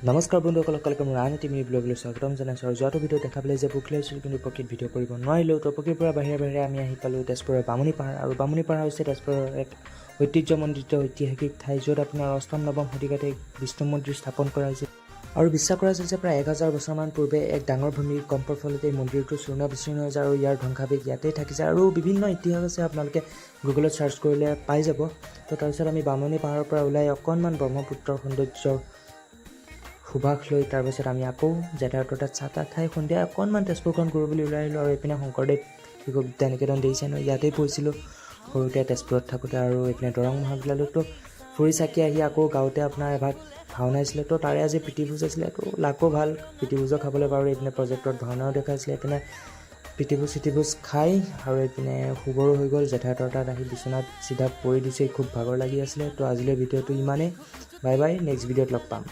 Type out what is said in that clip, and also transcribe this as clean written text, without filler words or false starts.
নমস্কাৰ বন্ধুসকল, মোৰ আন এটি মিনি ব্লগলৈ স্বাগতম জনাইছোঁ। আৰু যোৱাটো ভিডিঅ' দেখা পালে যে বুক লৈছিলোঁ, কিন্তু প্ৰকৃত ভিডিঅ' কৰিব নোৱাৰিলোঁ। তো প্ৰকৃতিৰ পৰা বাহিৰে আমি আহি পালোঁ তেজপুৰৰ বামুণী পাহাৰ। আৰু বামুণী পাহাৰ হৈছে তেজপুৰৰ এক ঐতিহ্যমণ্ডিত ঐতিহাসিক ঠাই, য'ত আপোনাৰ অষ্টম নৱম শতিকাতে বিষ্ণু মন্দিৰ স্থাপন কৰা হৈছিল। আৰু বিশ্বাস কৰা হৈছিল যে প্ৰায় 1000 বছৰমান পূৰ্বে এক ডাঙৰ ভূমিকম্পৰ ফলতে এই মন্দিৰটো চূৰ্ণ বিচূৰ্ণ হৈ যায় আৰু ইয়াৰ ধ্বংসাৱেশ ইয়াতেই থাকি যায়। আৰু বিভিন্ন ইতিহাস আছে, আপোনালোকে গুগলত চাৰ্চ কৰিলে পাই যাব। তো তাৰপিছত আমি বামুণী পাহাৰৰ পৰা ওলাই অকণমান ব্ৰহ্মপুত্ৰৰ সৌন্দৰ্যৰ সুবাস লৈ তাৰপিছত আমি আকৌ যাতায়াতৰ তাত চাহ তাহ খাই সন্ধিয়া অকণমান তেজপুৰখন ঘূৰোঁ বুলি ওলাই আহিলোঁ। আৰু এইপিনে শংকৰদেৱ শিশু বিদ্যা নিকেতন দেখিছে নহয়, ইয়াতেই পঢ়িছিলোঁ সৰুতে তেজপুৰত থাকোঁতে। আৰু এইপিনে দৰং মহাবিদ্যালয়তো ফুৰি চাকি আহি আকৌ গাঁৱতে আপোনাৰ এভাগ ভাওনা আছিলে, তো তাৰে আজি প্ৰীতিভোজ আছিলে। তো লাকো ভাল, প্ৰীতিভোজো খাবলৈ পাৰোঁ। এইপিনে প্ৰজেক্টত ভাওনাও দেখাইছিলে, এইপিনে প্ৰীতিভোজ খাই আৰু এইপিনে শুবৰো হৈ গ'ল। যাতায়াতৰ তাত আহি বিচনাত চিধা পৰি দিছে, খুব ভাগৰ লাগি আছিলে। তো আজিলৈ ভিডিঅ'টো ইমানেই। বাই বাই, নেক্সট ভিডিঅ'ত লগ পাম।